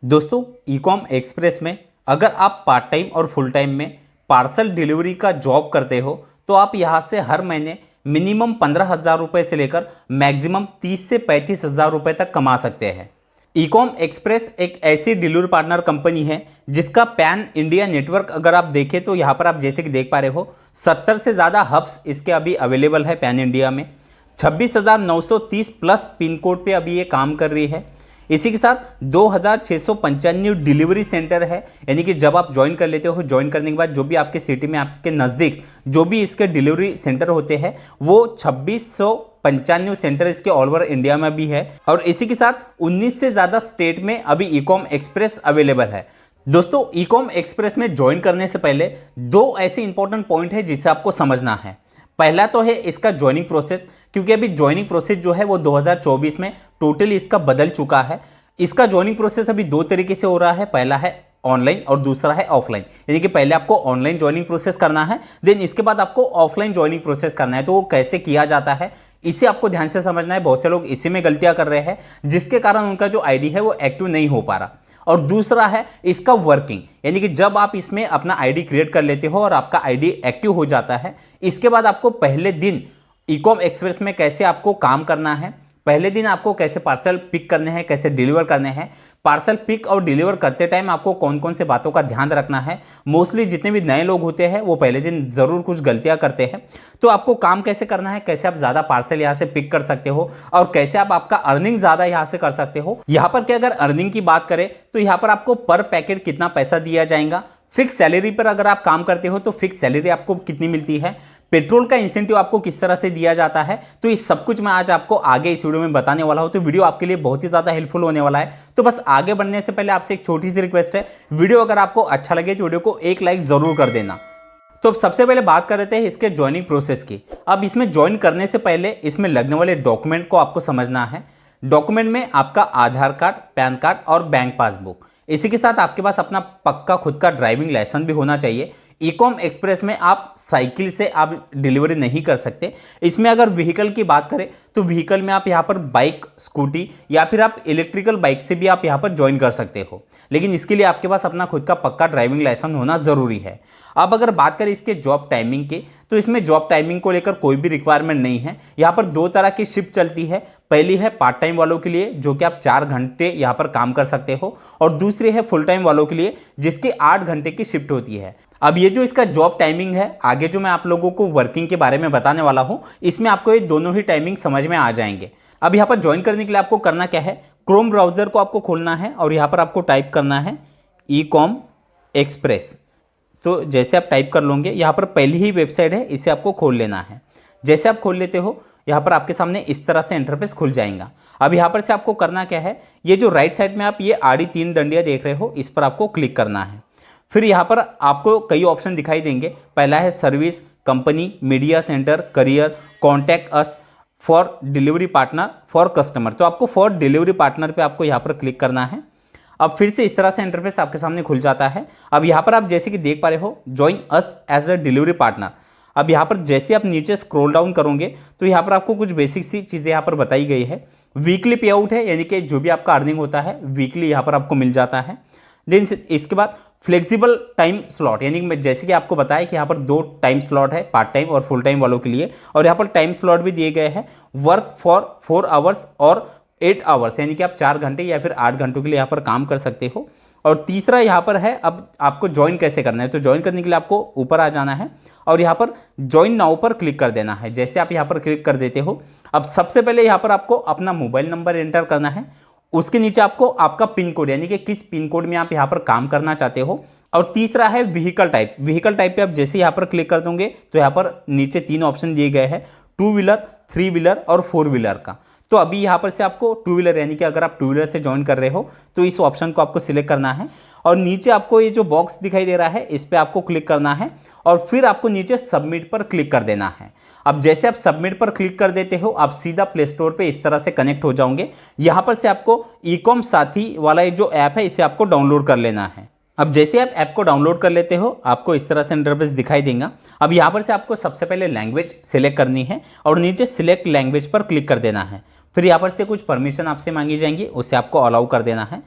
दोस्तों Ecom express में अगर आप पार्ट टाइम और फुल टाइम में पार्सल डिलीवरी का जॉब करते हो तो आप यहाँ से हर महीने मिनिमम 15,000 रुपये से लेकर मैक्सिमम 30 से 35,000 रुपये तक कमा सकते हैं। ईकॉम एक्सप्रेस एक ऐसी डिलीवरी पार्टनर कंपनी है जिसका पैन इंडिया नेटवर्क अगर आप देखें तो यहाँ पर आप जैसे कि देख पा रहे हो 70 से ज़्यादा हब्स इसके अभी अवेलेबल है पैन इंडिया में। 26,930 प्लस पिन कोड पे अभी ये काम कर रही है। इसी के साथ 2,695 डिलीवरी सेंटर है, यानी कि जब आप ज्वाइन कर लेते हो, ज्वाइन करने के बाद जो भी आपके सिटी में आपके नज़दीक जो भी इसके डिलीवरी सेंटर होते हैं वो 2,695 सेंटर इसके ऑल ओवर इंडिया में भी है। और इसी के साथ 19 से ज़्यादा स्टेट में अभी ईकॉम एक्सप्रेस अवेलेबल है। दोस्तों ईकॉम एक्सप्रेस में ज्वाइन करने से पहले दो ऐसे इंपॉर्टेंट पॉइंट है जिसे आपको समझना है। पहला तो है इसका ज्वाइनिंग प्रोसेस, क्योंकि अभी ज्वाइनिंग प्रोसेस जो है वो 2024 में टोटली इसका बदल चुका है। इसका ज्वाइनिंग प्रोसेस अभी दो तरीके से हो रहा है, पहला है ऑनलाइन और दूसरा है ऑफलाइन। यानी कि पहले आपको ऑनलाइन ज्वाइनिंग प्रोसेस करना है, देन इसके बाद आपको ऑफलाइन ज्वाइनिंग प्रोसेस करना है। तो वो कैसे किया जाता है इसे आपको ध्यान से समझना है। बहुत से लोग इसी में गलतियां कर रहे हैं जिसके कारण उनका जो आईडी है वो एक्टिव नहीं हो पा रहा। और दूसरा है इसका वर्किंग, यानी कि जब आप इसमें अपना आईडी क्रिएट कर लेते हो और आपका आईडी एक्टिव हो जाता है, इसके बाद आपको पहले दिन ईकॉम एक्सप्रेस में कैसे आपको काम करना है, पहले दिन आपको कैसे पार्सल पिक करने हैं, कैसे डिलीवर करने हैं, पार्सल पिक और डिलीवर करते टाइम आपको कौन कौन से बातों का ध्यान रखना है। मोस्टली जितने भी नए लोग होते हैं वो पहले दिन ज़रूर कुछ गलतियां करते हैं। तो आपको काम कैसे करना है, कैसे आप ज़्यादा पार्सल यहाँ से पिक कर सकते हो और कैसे आप आपका अर्निंग ज़्यादा यहाँ से कर सकते हो। यहाँ पर क्या अगर अर्निंग की बात करें तो यहाँ पर आपको पर पैकेट कितना पैसा दिया जाएगा, फिक्स सैलरी पर अगर आप काम करते हो तो फिक्स सैलरी आपको कितनी मिलती है, पेट्रोल का इंसेंटिव आपको किस तरह से दिया जाता है, तो ये सब कुछ मैं आज आपको आगे इस वीडियो में बताने वाला हूं। तो वीडियो आपके लिए बहुत ही ज़्यादा हेल्पफुल होने वाला है। तो बस आगे बढ़ने से पहले आपसे एक छोटी सी रिक्वेस्ट है, वीडियो अगर आपको अच्छा लगे तो वीडियो को एक लाइक ज़रूर कर देना। तो अब सबसे पहले बात कर रहे थे इसके ज्वाइनिंग प्रोसेस की। अब इसमें ज्वाइन करने से पहले इसमें लगने वाले डॉक्यूमेंट को आपको समझना है। डॉक्यूमेंट में आपका आधार कार्ड, पैन कार्ड और बैंक पासबुक, इसी के साथ आपके पास अपना पक्का खुद का ड्राइविंग लाइसेंस भी होना चाहिए। ईकॉम एक्सप्रेस में आप साइकिल से आप डिलीवरी नहीं कर सकते। इसमें अगर व्हीकल की बात करें तो व्हीकल में आप यहाँ पर बाइक, स्कूटी या फिर आप इलेक्ट्रिकल बाइक से भी आप यहाँ पर ज्वाइन कर सकते हो, लेकिन इसके लिए आपके पास अपना खुद का पक्का ड्राइविंग लाइसेंस होना ज़रूरी है। अब अगर बात करें इसके जॉब टाइमिंग की तो इसमें जॉब टाइमिंग को लेकर कोई भी रिक्वायरमेंट नहीं है। यहाँ पर दो तरह की शिफ्ट चलती है। पहली है पार्ट टाइम वालों के लिए जो कि आप 4 घंटे यहाँ पर काम कर सकते हो, और दूसरी है फुल टाइम वालों के लिए जिसकी 8 घंटे की शिफ्ट होती है। अब ये जो इसका जॉब टाइमिंग है, आगे जो मैं आप लोगों को वर्किंग के बारे में बताने वाला हूँ, इसमें आपको ये दोनों ही टाइमिंग समझ में आ जाएंगे। अब यहाँ पर ज्वाइन करने के लिए आपको करना क्या है, क्रोम ब्राउजर को आपको खोलना है और यहाँ पर आपको टाइप करना है ईकॉम एक्सप्रेस। तो जैसे आप टाइप कर लोगे, यहाँ पर पहली ही वेबसाइट है, इसे आपको खोल लेना है। जैसे आप खोल लेते हो यहाँ पर आपके सामने इस तरह से इंटरफेस खुल जाएगा। अब यहाँ पर से आपको करना क्या है, ये जो राइट साइड में आप ये आड़ी 3 डंडियाँ देख रहे हो, इस पर आपको क्लिक करना है। फिर यहाँ पर आपको कई ऑप्शन दिखाई देंगे। पहला है service, company, media centre, career, contact us, for delivery partner, for customer. तो आपको फॉर डिलीवरी पार्टनर पे आपको यहाँ पर क्लिक करना है। अब फिर से इस तरह से इंटरफेस आपके सामने खुल जाता है। अब यहाँ पर आप जैसे कि देख पा रहे हो, join us as a delivery partner. अब यहाँ पर जैसे आप नीचे स्क्रॉल डाउन करोगे तो यहाँ पर आपको कुछ बेसिक सी चीज़ें यहाँ पर बताई गई है। वीकली पे आउट है, यानी कि जो भी आपका अर्निंग होता है वीकली यहाँ पर आपको मिल जाता है। देन इसके बाद फ्लेक्सिबल टाइम स्लॉट, यानी कि जैसे कि आपको बताया कि यहाँ पर 2 टाइम स्लॉट है, पार्ट टाइम और फुल टाइम वालों के लिए, और यहाँ पर टाइम स्लॉट भी दिए गए हैं, वर्क फॉर 4 आवर्स और 8 आवर्स, यानी कि आप 4 घंटे या फिर 8 घंटों के लिए यहाँ पर काम कर सकते हो। और तीसरा यहाँ पर है अब आपको ज्वाइन कैसे करना है। तो ज्वाइन करने के लिए आपको ऊपर आ जाना है और यहाँ पर ज्वाइन नाउ पर क्लिक कर देना है। जैसे आप यहाँ पर क्लिक कर देते हो, अब सबसे पहले यहाँ पर आपको अपना मोबाइल नंबर एंटर करना है। उसके नीचे आपको आपका पिन कोड, यानी कि किस पिन कोड में आप यहाँ पर काम करना चाहते हो। और तीसरा है व्हीकल टाइप। व्हीकल टाइप पे आप जैसे यहाँ पर क्लिक कर दोगे तो यहाँ पर नीचे 3 ऑप्शन दिए गए हैं, 2 व्हीलर, 3 व्हीलर और 4 व्हीलर का। तो अभी यहाँ पर से आपको 2 व्हीलर, यानी कि अगर आप 2 व्हीलर से ज्वाइन कर रहे हो तो इस ऑप्शन को आपको सिलेक्ट करना है। और नीचे आपको ये जो बॉक्स दिखाई दे रहा है इस पर आपको क्लिक करना है और फिर आपको नीचे सबमिट पर क्लिक कर देना है। अब जैसे आप सबमिट पर क्लिक कर देते हो, आप सीधा प्ले स्टोर पे इस तरह से कनेक्ट हो जाओगे। यहाँ पर से आपको ईकॉम साथी वाला ये जो ऐप है इसे आपको डाउनलोड कर लेना है। अब जैसे आप ऐप को डाउनलोड कर लेते हो आपको इस तरह से इंटरफेस दिखाई देगा। अब यहाँ पर से आपको सबसे पहले लैंग्वेज सिलेक्ट करनी है और नीचे सिलेक्ट लैंग्वेज पर क्लिक कर देना है। फिर यहाँ पर से कुछ परमिशन आपसे मांगी जाएंगी, उसे आपको अलाउ कर देना है।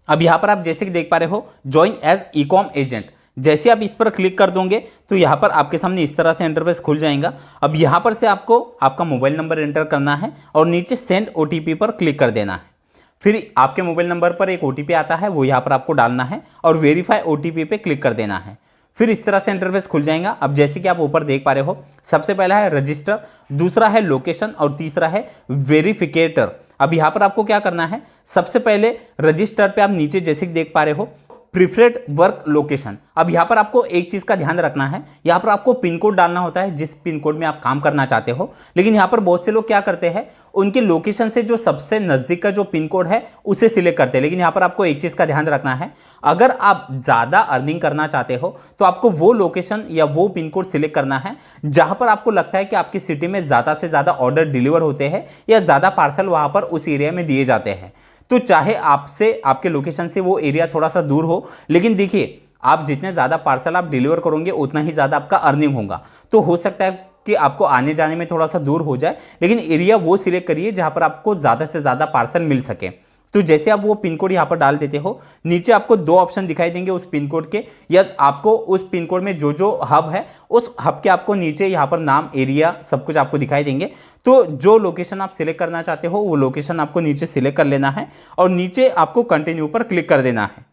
अब यहाँ पर आप जैसे कि देख पा रहे हो join as e com agent, जैसे आप इस पर क्लिक कर दोगे तो यहाँ पर आपके सामने इस तरह से इंटरफेस खुल जाएगा। अब यहाँ पर से आपको आपका मोबाइल नंबर एंटर करना है और नीचे सेंड ओटीपी पर क्लिक कर देना है। फिर आपके मोबाइल नंबर पर एक ओटीपी आता है, वो यहाँ पर आपको डालना है और वेरीफाई ओटीपी पे क्लिक कर देना है। फिर इस तरह से इंटरफेस खुल जाएगा। अब जैसे कि आप ऊपर देख पा रहे हो, सबसे पहला है रजिस्टर, दूसरा है लोकेशन और तीसरा है वेरिफिकेटर। अब यहाँ पर आपको क्या करना है, सबसे पहले रजिस्टर पे आप नीचे जैसे कि देख पा रहे हो प्रीफर्ड वर्क लोकेशन। अब यहाँ पर आपको एक चीज़ का ध्यान रखना है, यहाँ पर आपको पिन कोड डालना होता है जिस पिन कोड में आप काम करना चाहते हो। लेकिन यहाँ पर बहुत से लोग क्या करते हैं, उनके लोकेशन से जो सबसे नज़दीक का जो पिन कोड है उसे सिलेक्ट करते हैं। लेकिन यहाँ पर आपको एक चीज़ का ध्यान रखना है, अगर आप ज़्यादा अर्निंग करना चाहते हो तो आपको वो लोकेशन या वो पिन कोड सिलेक्ट करना है जहाँ पर आपको लगता है कि आपकी सिटी में ज़्यादा से ज़्यादा ऑर्डर डिलीवर होते हैं या ज़्यादा पार्सल वहाँ पर उस एरिया में दिए जाते हैं। तो चाहे आपसे आपके लोकेशन से वो एरिया थोड़ा सा दूर हो, लेकिन देखिए आप जितने ज़्यादा पार्सल आप डिलीवर करोगे उतना ही ज़्यादा आपका अर्निंग होगा। तो हो सकता है कि आपको आने जाने में थोड़ा सा दूर हो जाए, लेकिन एरिया वो सिलेक्ट करिए जहाँ पर आपको ज़्यादा से ज़्यादा पार्सल मिल सके। तो जैसे आप वो पिन कोड यहाँ पर डाल देते हो, नीचे आपको दो ऑप्शन दिखाई देंगे उस पिन कोड के, या आपको उस पिन कोड में जो जो हब है उस हब के आपको नीचे यहाँ पर नाम, एरिया सब कुछ आपको दिखाई देंगे। तो जो लोकेशन आप सिलेक्ट करना चाहते हो वो लोकेशन आपको नीचे सिलेक्ट कर लेना है और नीचे आपको कंटिन्यू पर क्लिक कर देना है।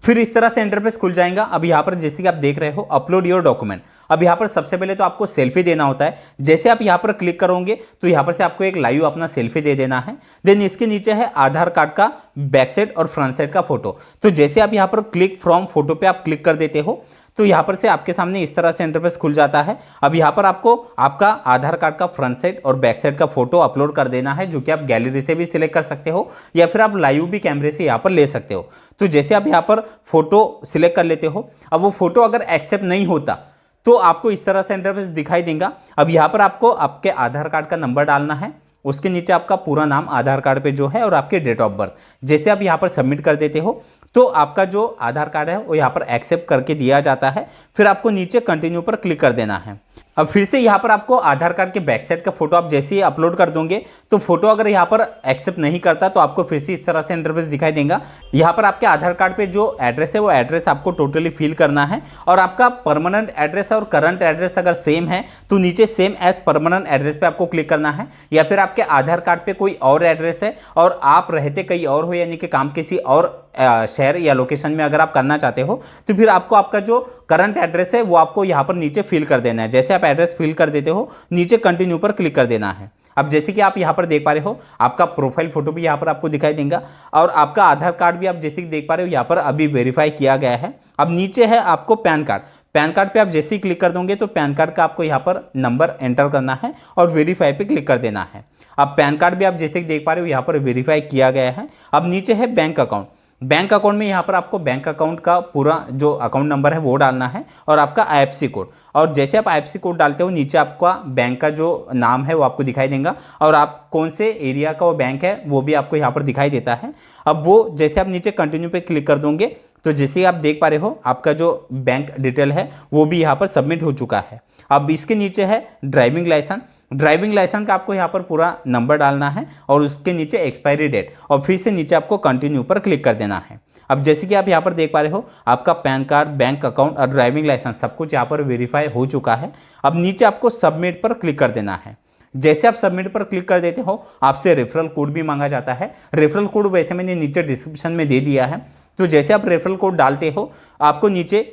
फिर इस तरह से इंटरफेस खुल जाएगा। अब यहाँ पर जैसे कि आप देख रहे हो अपलोड योर डॉक्यूमेंट। अब यहाँ पर सबसे पहले तो आपको सेल्फी देना होता है। जैसे आप यहाँ पर क्लिक करोगे तो यहाँ पर से आपको एक लाइव अपना सेल्फी दे देना है। देन इसके नीचे है आधार कार्ड का बैक साइड और फ्रंट साइड का फोटो। तो जैसे आप यहाँ पर क्लिक फ्रॉम फोटो पे आप क्लिक कर देते हो तो यहाँ पर से आपके सामने इस तरह से इंटरफेस खुल जाता है। अब यहाँ पर आपको आपका आधार कार्ड का फ्रंट साइड और बैक साइड का फोटो अपलोड कर देना है, जो कि आप गैलरी से भी सिलेक्ट कर सकते हो या फिर आप लाइव भी कैमरे से यहाँ पर ले सकते हो। तो जैसे आप यहाँ पर फोटो सिलेक्ट कर लेते हो, अब वो फोटो अगर एक्सेप्ट नहीं होता तो आपको इस तरह से इंटरफेस दिखाई देगा। अब यहाँ पर आपको आपके आधार कार्ड का नंबर डालना है, उसके नीचे आपका पूरा नाम आधार कार्ड पे जो है और आपके डेट ऑफ बर्थ। जैसे आप यहाँ पर सबमिट कर देते हो तो आपका जो आधार कार्ड है वो यहाँ पर एक्सेप्ट करके दिया जाता है। फिर आपको नीचे कंटिन्यू पर क्लिक कर देना है। अब फिर से यहाँ पर आपको आधार कार्ड के बैक साइड का फोटो आप जैसे ही अपलोड कर दोगे तो फोटो अगर यहाँ पर एक्सेप्ट नहीं करता तो आपको फिर से इस तरह से इंटरफेस दिखाई देगा। यहाँ पर आपके आधार कार्ड पे जो एड्रेस है वो एड्रेस आपको टोटली फिल करना है और आपका परमानेंट एड्रेस और करंट एड्रेस अगर सेम है तो नीचे सेम एज परमानेंट एड्रेस पे आपको क्लिक करना है। या फिर आपके आधार कार्ड पे कोई और एड्रेस है और आप रहते कहीं और हो, यानी कि काम किसी और शहर या लोकेशन में अगर आप करना चाहते हो तो फिर आपको आपका जो करंट एड्रेस है वो आपको यहाँ पर नीचे फिल कर देना है। जैसे आप एड्रेस फिल कर देते हो नीचे कंटिन्यू पर क्लिक कर देना है। अब जैसे कि आप यहाँ पर देख पा रहे हो आपका प्रोफाइल फोटो भी यहाँ पर आपको दिखाई देगा और आपका आधार कार्ड भी आप जैसे कि देख पा रहे हो यहाँ पर अभी वेरीफाई किया गया है। अब नीचे है आपको पैन कार्ड। पैन कार्ड पे आप जैसे ही क्लिक कर दोगे तो पैन कार्ड का आपको यहाँ पर नंबर एंटर करना है और वेरीफाई पे क्लिक कर देना है। अब पैन कार्ड भी आप जैसे कि देख पा रहे हो यहाँ पर वेरीफाई किया गया है। अब नीचे है बैंक अकाउंट। बैंक अकाउंट में यहाँ पर आपको बैंक अकाउंट का पूरा जो अकाउंट नंबर है वो डालना है और आपका आईएफएससी कोड। और जैसे आप आईएफएससी कोड डालते हो नीचे आपका बैंक का जो नाम है वो आपको दिखाई देगा और आप कौन से एरिया का वो बैंक है वो भी आपको यहाँ पर दिखाई देता है। अब वो जैसे आप नीचे कंटिन्यू पे क्लिक कर दोगे तो जैसे ही आप देख पा रहे हो आपका जो बैंक डिटेल है वो भी यहाँ पर सबमिट हो चुका है। अब इसके नीचे है ड्राइविंग लाइसेंस। ड्राइविंग लाइसेंस का आपको यहाँ पर पूरा नंबर डालना है और उसके नीचे एक्सपायरी डेट और फिर से नीचे आपको कंटिन्यू पर क्लिक कर देना है। अब जैसे कि आप यहाँ पर देख पा रहे हो आपका पैन कार्ड, बैंक अकाउंट और ड्राइविंग लाइसेंस सब कुछ यहाँ पर वेरीफाई हो चुका है। अब नीचे आपको सबमिट पर क्लिक कर देना है। जैसे आप सबमिट पर क्लिक कर देते हो आपसे रेफरल कोड भी मांगा जाता है। रेफरल कोड वैसे मैंने नीचे डिस्क्रिप्शन में दे दिया है। तो जैसे आप रेफरल कोड डालते हो आपको नीचे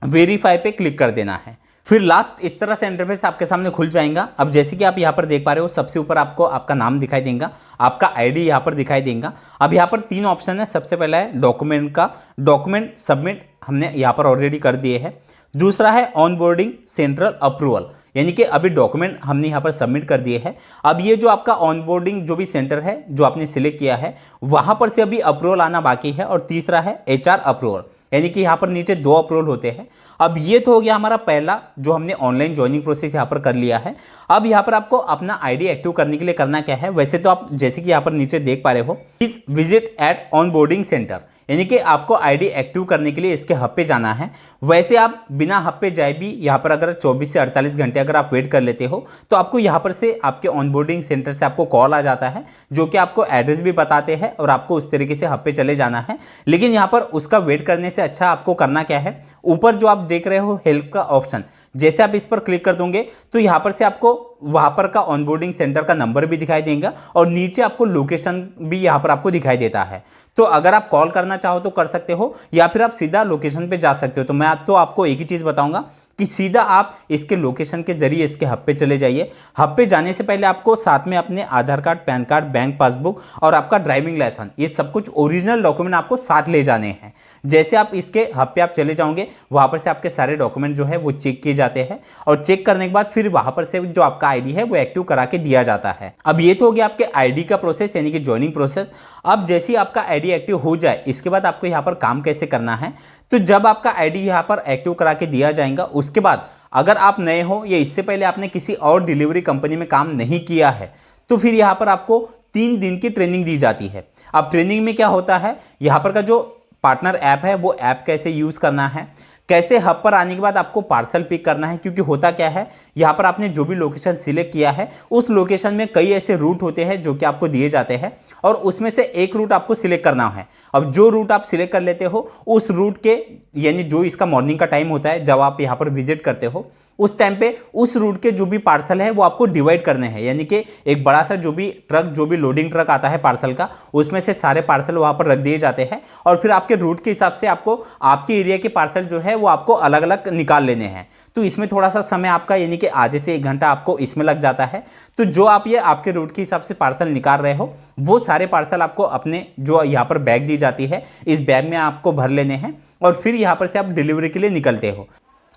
वेरीफाई पे क्लिक कर देना है। फिर लास्ट इस तरह से इंटरफेस आपके सामने खुल जाएगा। अब जैसे कि आप यहाँ पर देख पा रहे हो सबसे ऊपर आपको आपका नाम दिखाई देगा, आपका आईडी यहाँ पर दिखाई देगा। अब यहाँ पर तीन ऑप्शन है। सबसे पहला है डॉक्यूमेंट का, डॉक्यूमेंट सबमिट हमने यहाँ पर ऑलरेडी कर दिए हैं। दूसरा है ऑनबोर्डिंग सेंट्रल अप्रूवल, यानी कि अभी डॉक्यूमेंट हमने यहाँ पर सबमिट कर दिए हैं। अब ये जो आपका ऑनबोर्डिंग जो भी सेंटर है जो आपने सिलेक्ट किया है वहाँ पर से अभी अप्रूवल आना बाकी है। और तीसरा है एचआर अप्रूवल, यानी कि यहाँ पर नीचे दो अप्रूवल होते हैं। अब ये तो हो गया हमारा पहला जो हमने ऑनलाइन ज्वाइनिंग प्रोसेस यहाँ पर कर लिया है। अब यहाँ पर आपको अपना आईडी एक्टिव करने के लिए करना क्या है, वैसे तो आप जैसे कि यहाँ पर नीचे देख पा रहे हो please visit at onboarding centre, यानी कि आपको आईडी एक्टिव करने के लिए इसके हब पे जाना है। वैसे आप बिना हब पे जाए भी यहाँ पर अगर 24 से 48 घंटे अगर आप वेट कर लेते हो तो आपको यहाँ पर से आपके ऑनबोर्डिंग सेंटर से आपको कॉल आ जाता है, जो कि आपको एड्रेस भी बताते हैं और आपको उस तरीके से हब पे चले जाना है। लेकिन यहाँ पर उसका वेट करने से अच्छा आपको करना क्या है, ऊपर जो आप देख रहे हो हेल्प का ऑप्शन, जैसे आप इस पर क्लिक कर दोगे तो यहाँ पर से आपको वहाँ पर का ऑनबोर्डिंग सेंटर का नंबर भी दिखाई देगा और नीचे आपको लोकेशन भी यहाँ पर आपको दिखाई देता है। तो अगर आप कॉल करना चाहो तो कर सकते हो या फिर आप सीधा लोकेशन पे जा सकते हो। तो मैं तो आपको एक ही चीज़ बताऊंगा कि सीधा आप इसके लोकेशन के जरिए इसके हब पे चले जाइए। हब पे जाने से पहले आपको साथ में अपने Aadhaar card, PAN card, bank passbook और आपका ड्राइविंग लाइसेंस, ये सब कुछ ओरिजिनल डॉक्यूमेंट आपको साथ ले जाने हैं। जैसे आप इसके हब पे आप चले जाओगे, वहाँ पर से आपके सारे डॉक्यूमेंट जो है वो चेक किए जाते हैं और चेक करने के बाद फिर वहाँ पर से जो आपका आईडी है वो एक्टिव करा के दिया जाता है। अब ये तो हो गया आपके आईडी का प्रोसेस, यानी कि ज्वाइनिंग प्रोसेस। अब जैसे ही आपका आईडी एक्टिव हो जाए, इसके बाद आपको यहाँ पर काम कैसे करना है, तो जब आपका आईडी यहाँ पर एक्टिव करा के दिया जाएगा, उसके बाद अगर आप नए हो या इससे पहले आपने किसी और डिलीवरी कंपनी में काम नहीं किया है, तो फिर यहाँ पर आपको 3 दिन की ट्रेनिंग दी जाती है। अब ट्रेनिंग में क्या होता है, यहाँ पर का जो पार्टनर ऐप है वो ऐप कैसे यूज़ करना है, कैसे हब पर आने के बाद आपको पार्सल पिक करना है। क्योंकि होता क्या है, यहाँ पर आपने जो भी लोकेशन सिलेक्ट किया है उस लोकेशन में कई ऐसे रूट होते हैं जो कि आपको दिए जाते हैं और उसमें से एक रूट आपको सिलेक्ट करना है। अब जो रूट आप सिलेक्ट कर लेते हो उस रूट के, यानी जो इसका मॉर्निंग का टाइम होता है जब आप यहाँ पर विजिट करते हो, उस टाइम पे उस रूट के जो भी पार्सल है वो आपको डिवाइड करने हैं। यानी कि एक बड़ा सा जो भी ट्रक, जो भी लोडिंग ट्रक आता है पार्सल का, उसमें से सारे पार्सल वहाँ पर रख दिए जाते हैं और फिर आपके रूट के हिसाब से आपको आपके एरिया के पार्सल जो है वो आपको अलग अलग निकाल लेने हैं। तो इसमें थोड़ा सा समय आपका, यानी कि आधे से 1 घंटा आपको इसमें लग जाता है। तो जो आप ये आपके रूट के हिसाब से पार्सल निकाल रहे हो, वो सारे पार्सल आपको अपने जो यहाँ पर बैग दी जाती है, इस बैग में आपको भर लेने हैं और फिर यहाँ पर से आप डिलीवरी के लिए निकलते हो।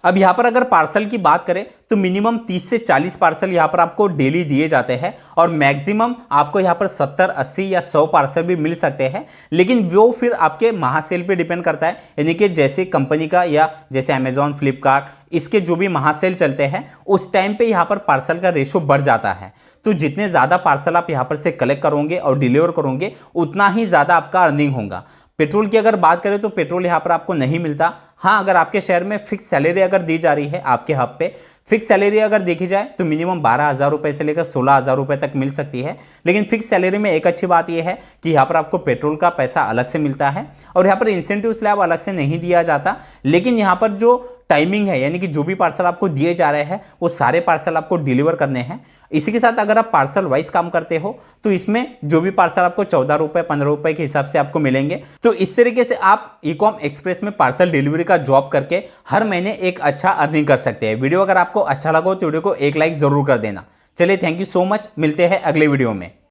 अब यहाँ पर अगर पार्सल की बात करें तो मिनिमम 30 से 40 पार्सल यहाँ पर आपको डेली दिए जाते हैं और मैक्सिमम आपको यहाँ पर 70, 80 या 100 पार्सल भी मिल सकते हैं। लेकिन वो फिर आपके महासेल पे डिपेंड करता है, यानी कि जैसे कंपनी का या जैसे अमेजॉन, फ्लिपकार्ट, इसके जो भी महासेल चलते हैं उस टाइम पे यहाँ पर पार्सल का रेशो बढ़ जाता है। तो जितने ज़्यादा पार्सल आप यहाँ पर से कलेक्ट करोगे और डिलीवर करोगे, उतना ही ज़्यादा आपका अर्निंग होगा। पेट्रोल की अगर बात करें तो पेट्रोल यहाँ पर आपको नहीं मिलता। हाँ, अगर आपके शहर में फिक्स सैलरी अगर दी जा रही है, आपके हब पे फिक्स सैलरी अगर देखी जाए तो मिनिमम 12,000 रुपये से लेकर 16,000 रुपये तक मिल सकती है। लेकिन फिक्स सैलरी में एक अच्छी बात यह है कि यहाँ पर आपको पेट्रोल का पैसा अलग से मिलता है और यहाँ पर इंसेंटिव स्लैब अलग से नहीं दिया जाता। लेकिन यहाँ पर जो टाइमिंग है, यानी कि जो भी पार्सल आपको दिए जा रहे हैं वो सारे पार्सल आपको डिलीवर करने हैं। इसी के साथ अगर आप पार्सल वाइज काम करते हो तो इसमें जो भी पार्सल आपको 14 रुपये, 15 रुपये के हिसाब से आपको मिलेंगे। तो इस तरीके से आप ईकॉम एक्सप्रेस में पार्सल डिलीवरी का जॉब करके हर महीने एक अच्छा अर्निंग कर सकते हैं। वीडियो अगर आपको अच्छा लगा तो वीडियो को एक लाइक जरूर कर देना। चलिए, थैंक यू सो मच, मिलते हैं अगले वीडियो में।